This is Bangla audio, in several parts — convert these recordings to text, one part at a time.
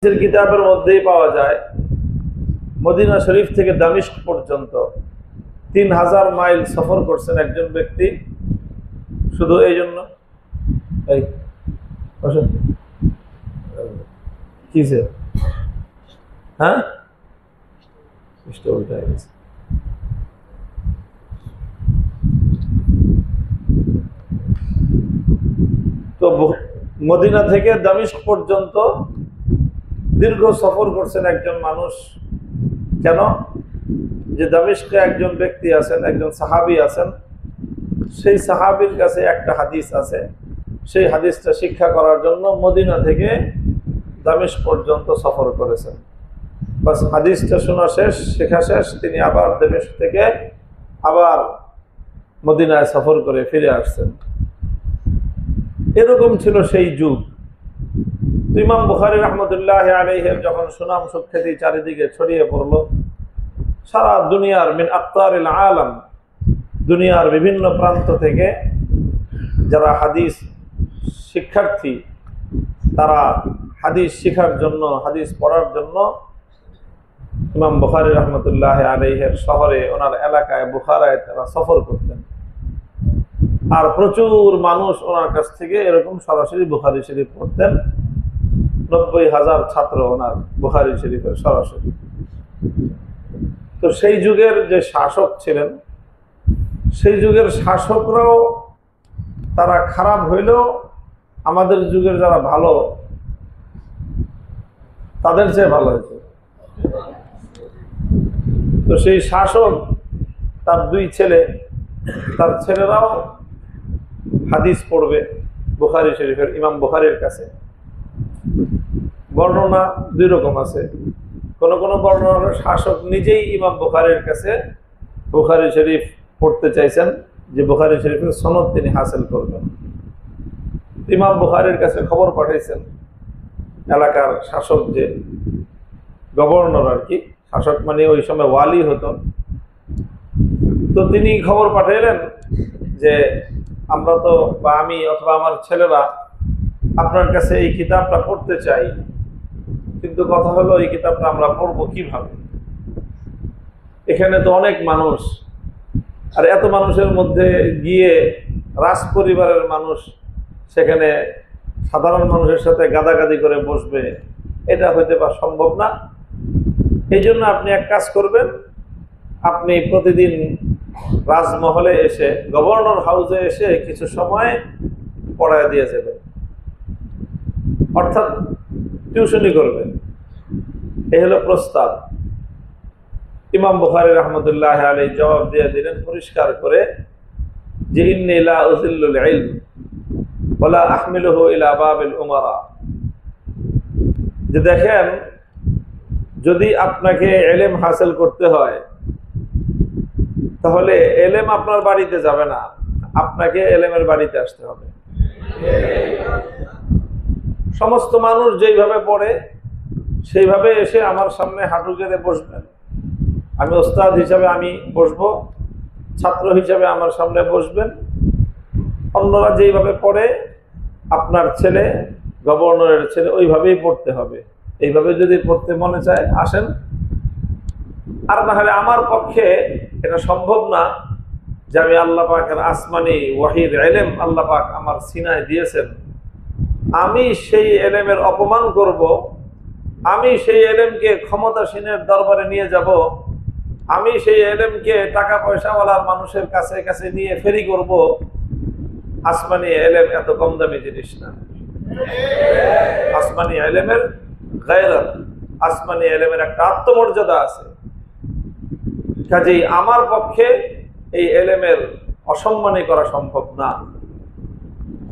কিতাবের মধ্যেই পাওয়া যায় মদিনা শরীফ থেকে দামিস্ক পর্যন্ত 3000 মাইল সফর করছেন একজন ব্যক্তি। শুধু এই জন্য কিসে হ্যাঁ তো মদিনা থেকে দামিস্ক পর্যন্ত দীর্ঘ সফর করছেন একজন মানুষ। কেন? যে দামিস্কে একজন ব্যক্তি আছেন, একজন সাহাবী আছেন, সেই সাহাবীর কাছে একটা হাদিস আছে, সেই হাদিসটা শিক্ষা করার জন্য মদিনা থেকে দামিস্ক পর্যন্ত সফর করেছেন। বাস হাদিসটা শোনা শেষ, শেখা শেষ, তিনি আবার দামিস্ক থেকে আবার মদিনায় সফর করে ফিরে আসছেন। এরকম ছিল সেই যুগ। ইমাম বুখারী রাহমাতুল্লাহ আলাইহির যখন সুনাম সুখ্যাতি চারিদিকে ছড়িয়ে পড়ল, সারা দুনিয়ার মিন আকতারিল আলম, দুনিয়ার বিভিন্ন প্রান্ত থেকে যারা হাদিস শিক্ষার্থী, তারা হাদিস শিখার জন্য, হাদিস পড়ার জন্য ইমাম বুখারী রাহমাতুল্লাহ আলাইহির শহরে, ওনার এলাকায় বুখারায় তারা সফর করতেন। আর প্রচুর মানুষ ওনার কাছ থেকে এরকম সরাসরি বুখারী শরীফ পড়তেন। 90,000 ছাত্র ওনার বুখারী শরীফের সরাসরি। তো সেই যুগের যে শাসক ছিলেন, সেই যুগের শাসকরাও তারা খারাপ হইলেও আমাদের যুগের যারা ভালো, তাদের চেয়ে ভালো হয়েছে। তো সেই শাসক, তার 2 ছেলে, তার ছেলেরাও হাদিস পড়বে বুখারী শরীফের, ইমাম বুখারীর কাছে। বর্ণনা 2 রকম আছে। কোন কোন বর্ণনার শাসক নিজেই ইমাম বুখারীর কাছে বুখারী শরীফ পড়তে চাইছেন, যে বুখারী শরীফের সনদ তিনি হাসিল করবেন। ইমাম বুখারীর কাছে খবর পাঠাইছেন এলাকার শাসক, যে গভর্নর আর কি, শাসক মানে ওই সময় ওয়ালি হতো। তো তিনি খবর পাঠাইলেন যে আমরা তো, বা আমি অথবা আমার ছেলেরা আপনার কাছে এই কিতাবটা পড়তে চাই, কিন্তু কথা হলো এই কিতাবটা আমরা পড়বো কিভাবে? এখানে তো অনেক মানুষ, আর এত মানুষের মধ্যে গিয়ে রাজ পরিবারের মানুষ সেখানে সাধারণ মানুষের সাথে গাদাগাদি করে বসবে, এটা হইতে পারা সম্ভব না। এই জন্য আপনি এক কাজ করবেন, আপনি প্রতিদিন রাজমহলে এসে, গভর্নর হাউসে এসে কিছু সময় পড়ায় দিয়ে যাবেন, অর্থাৎ টিউশনি করবেন। এই হলো প্রস্তাব। ইমাম বুখারী রাহমাতুল্লাহ আলাইহি জবাব দিয়ে দিলেন পরিষ্কার করে যে ইন্নী লা উযিল্লুল ইলম ওয়া লা আহমিলুহু ইলা বাবিল উমারা। যে দেখেন, যদি আপনাকে ইলম হাসিল করতে হয়, তাহলে ইলম আপনার বাড়িতে যাবে না, আপনাকে ইলমের বাড়িতে আসতে হবে। সমস্ত মানুষ যেইভাবে পড়ে সেইভাবে এসে আমার সামনে হাঁটু গেড়ে বসবেন। আমি ওস্তাদ হিসাবে আমি বসবো, ছাত্র হিসাবে আমার সামনে বসবেন। অন্যরা যেইভাবে পড়ে, আপনার ছেলে, গভর্নরের ছেলে, ওইভাবেই পড়তে হবে। এইভাবে যদি পড়তে মনে চায় আসেন। আর না হলে আমার পক্ষে এটা সম্ভব না যে আমি আল্লাহ পাকের আসমানি ওয়াহির ইলম আল্লাহ পাক আমার সিনায় দিয়েছেন, আমি সেই ইলমের অপমান করব, আমি সেই ইলমকে ক্ষমতাসীনের দরবারে নিয়ে যাব, আমি সেই ইলমকে টাকা পয়সাওয়ালার মানুষের কাছে কাছে নিয়ে ফেরি করব। আসমানি ইলম এত কম দামি জিনিস না। আসমানি ইলমের গায়রাত, আসমানি ইলমের একটা আত্মমর্যাদা আছে। কাজেই আমার পক্ষে এই ইলমের অসম্মানী করা সম্ভব না,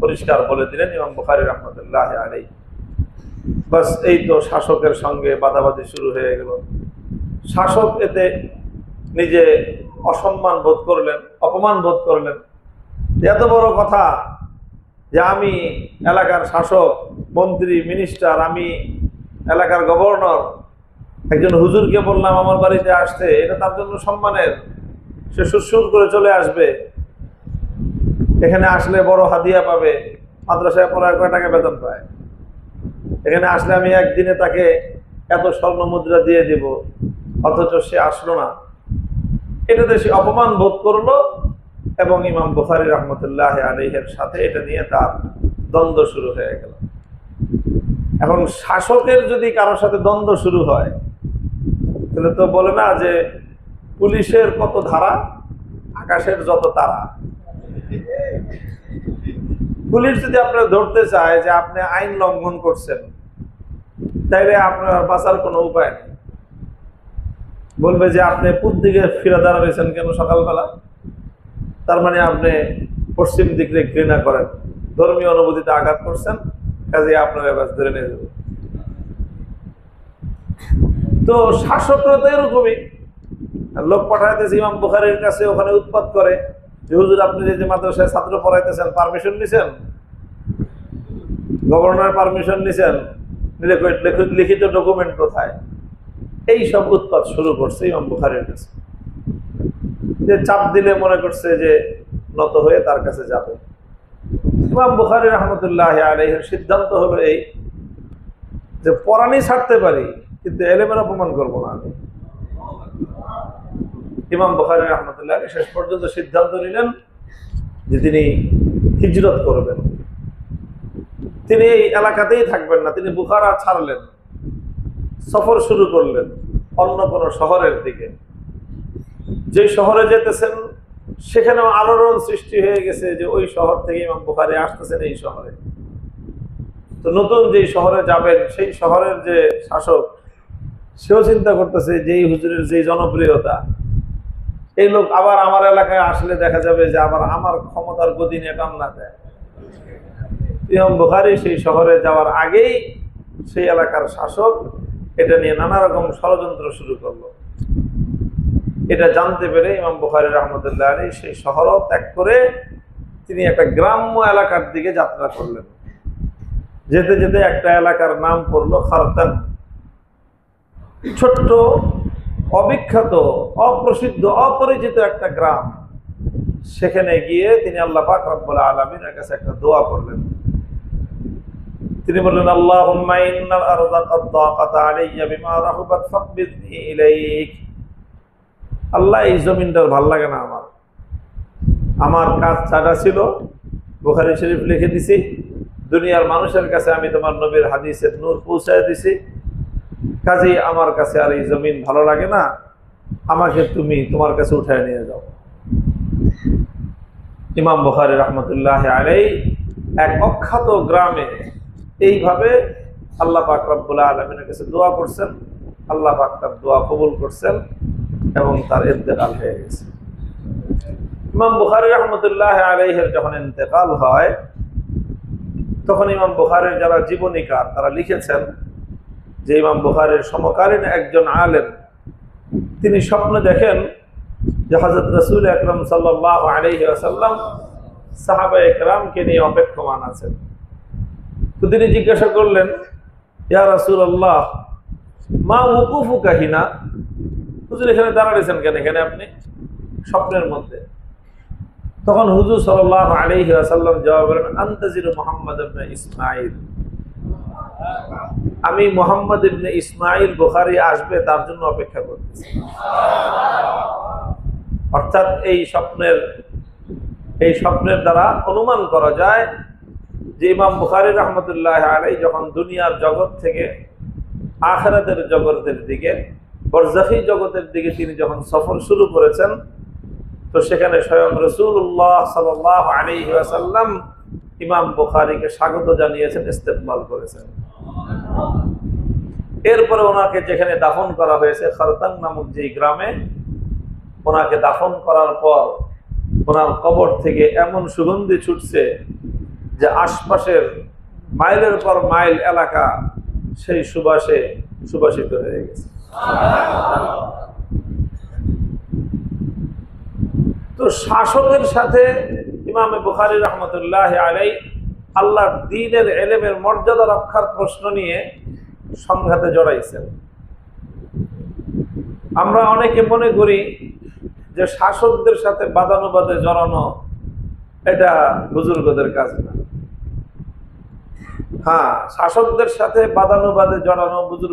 পরিষ্কার বলে দিলেন ইমাম বুখারী রাহমাতুল্লাহ আলাইহি। বাস এই তো শাসকের সঙ্গে বাদাবাদি শুরু হয়ে গেল। শাসক এতে নিজে অসম্মান বোধ করলেন, অপমান বোধ করলেন। এত বড় কথা যে আমি এলাকার শাসক, মন্ত্রী, মিনিস্টার, আমি এলাকার গভর্নর, একজন হুজুরকে বললাম আমার বাড়িতে আসতে, এটা তার জন্য সম্মানের। সে সুরসুর করে চলে আসবে, এখানে আসলে বড় হাদিয়া পাবে, মাদ্রাসায় পড়ায় কয় টাকা বেতন পায়। এখানে আসলে আমি একদিনে তাকে এত স্বর্ণ মুদ্রা দিয়ে দিব, অথচ সে আসলো না। এটাতে সে অপমান বোধ করলো এবং ইমাম বুখারী রাহমাতুল্লাহ আলাইহির সাথে এটা নিয়ে তার দ্বন্দ্ব শুরু হয়ে গেল। এখন শাসকের যদি কারোর সাথে দ্বন্দ্ব শুরু হয়, তাহলে তো বলে না যে পুলিশের কত ধারা, আকাশের যত তারা। পুলিশ যদি আপনার ধরতে চায় যে আপনি আইন লঙ্ঘন করছেন, তাইলে আপনার বাঁচার কোনো উপায় নেই। বলবে যে আপনি পূর্ব দিকে ফিরে দাঁড়াবেছেন কেন সকালবেলা, তার মানে আপনি পশ্চিম দিকে ঘৃণা করেন, ধর্মীয় অনুভূতিতে আঘাত করছেন, কাজে আপনার এবার ধরে নিয়ে যাবে। তো শাসকরা তো এরকমই, লোক পাঠাইতেছে ইমাম বুখারীর কাছে, ওখানে উৎপাত করে যে হুজুর আপনি যে মাদ্রাসায় ছাত্র পড়াইতেছেন পারমিশন নিছেন, গভর্নর পারমিশন নিছেন, লিখিত ডকুমেন্ট কোথায়? এই সব উৎপাত শুরু করছে ইমাম বুখারীর কাছে, যে চাপ দিলে মনে করছে যে নত হয়ে তার কাছে যাবে। ইমাম বুখারী রাহমাতুল্লাহ আলাইহির সিদ্ধান্ত হলো এই যে পরানি ছাড়তে পারি, কিন্তু এলেমের অপমান করবো না আমি। ইমাম বুখারী রাহমাতুল্লাহ শেষ পর্যন্ত সিদ্ধান্ত নিলেন যে তিনি হিজরত করবেন, তিনি এই এলাকাতেই থাকবেন না, তিনি বুখারা ছাড়লেন, সফর শুরু করলেন অন্য কোনো শহরের দিকে। যে শহরে যেতেছেন সেখানেও আলোড়ন সৃষ্টি হয়ে গেছে যে ওই শহর থেকে ইমাম বুখারী আসতেছেন এই শহরে। তো নতুন যেই শহরে যাবেন সেই শহরের যে শাসক, সেও চিন্তা করতেছে যে এই হুজুরের যে জনপ্রিয়তা, এই লোক আবার আমার এলাকায় আসলে দেখা যাবে যে আবার আমার ক্ষমতার গদি নিয়ে টান্না দেয়। ইমাম বুখারী সেই শহরে যাওয়ার আগেই সেই এলাকার শাসক এটা নিয়ে নানা রকম ষড়যন্ত্র শুরু করলো। এটা জানতে পেরে ইমাম বুখারী রাহমাতুল্লাহ আলাইহি সেই শহরও ত্যাগ করে তিনি একটা গ্রাম্য এলাকার দিকে যাত্রা করলেন। যেতে যেতে একটা এলাকার নাম পড়লো খারতান, ছোট্ট অবিখ্যাত অপ্রসিদ্ধ অপরিচিত একটা গ্রাম। সেখানে গিয়ে তিনি আল্লাহ পাক রব্বুল আলামিনের কাছে একটা দোয়া করলেন। তিনি বললেন, আল্লাহুম্মা ইন্নাল আরদা ক্বাদ দাকাত আলাইয়া বিমা রাহুবাত ফাকবিদনি ইলাইক। আল্লাহ, এই জমিনটার ভাল লাগে না আমার কাজ চাটা ছিল, বুখারী শরীফ লিখে দিছি, দুনিয়ার মানুষের কাছে আমি তোমার নবীর হাদিসের নূর পৌঁছায় দিছি, কাজেই আমার কাছে আর এই জমিন ভালো লাগে না, আমাকে তুমি তোমার কাছে উঠায় নিয়ে যাও। ইমাম বুখারী রাহমাতুল্লাহ আলাইহি এক অখ্যাত গ্রামে এইভাবে আল্লাহ পাক রব্বুল আলামিনের কাছে দোয়া করছেন, আল্লাহ পাক তার দোয়া কবুল করছেন এবং তার ইন্তেকাল হয়ে গেছে। ইমাম বুখারী রাহমাতুল্লাহ আলাইহির যখন ইন্তেকাল হয়, তখন ইমাম বুখারীর যারা জীবনীকার তারা লিখেছেন যে ইমাম বুখারীর সমকালীন একজন আলেম তিনি স্বপ্নে দেখেন যে হযরত রাসূল আকরাম সাল্লাল্লাহু আলাইহি ওয়াসাল্লাম সাহাবায়ে কেরামকে নিয়ে অপেক্ষমান আছেন। তো তিনি জিজ্ঞাসা করলেন, ইয়া রাসূলুল্লাহ মা ওকুফুকা হিনা, হুজুর এখানে দাঁড়াইছেন কেন এখানে আপনি স্বপ্নের মধ্যে? তখন হুজুর সাল্লাল্লাহু আলাইহি ওয়াসাল্লাম জবাব দিলেন, আনতাজিরু মুহাম্মদ ইবনে ইসমাঈল, আমি মুহাম্মদ ইবনে ইসমাঈল বুখারী আসবে তার জন্য অপেক্ষা করতেছি। অর্থাৎ এই স্বপ্নের দ্বারা অনুমান করা যায় যে ইমাম বুখারী রাহমাতুল্লাহ আলাইহি যখন দুনিয়ার জগৎ থেকে আখিরাতের জগতের দিকে, বরজাখী জগতের দিকে তিনি যখন সফর শুরু করেছেন, তো সেখানে স্বয়ং রাসূলুল্লাহ সাল্লাল্লাহু আলাইহি ওয়াসাল্লাম ইমাম বুখারীকে স্বাগত জানিয়েছেন, ইস্তেকবাল করেছেন। এরপরে ওনাকে যেখানে দাফন করা হয়েছে খারতান নামক যে গ্রামে, ওনাকে দাফন করার পর ওনার কবর থেকে এমন সুগন্ধি ছুটছে যে আশপাশের মাইলের পর মাইল এলাকা সেই সুবাসে সুবাসিত হয়ে গেছে। তো শাসকের সাথে ইমাম বুখারী রাহমাতুল্লাহ আলাইহি আল্লাহর দ্বীনের ইলমের মর্যাদা রক্ষার প্রশ্ন নিয়ে সংঘাতে জড়াইছেন। আমরা অনেকে মনে করি যে শাসকদের সাথে বাদানুবাদে জড়ানো এটা বুজুর্গদের কাজ না। হ্যাঁ, শাসকদের সাথে বাদানুবাদে জড়ানো বুজুর্গ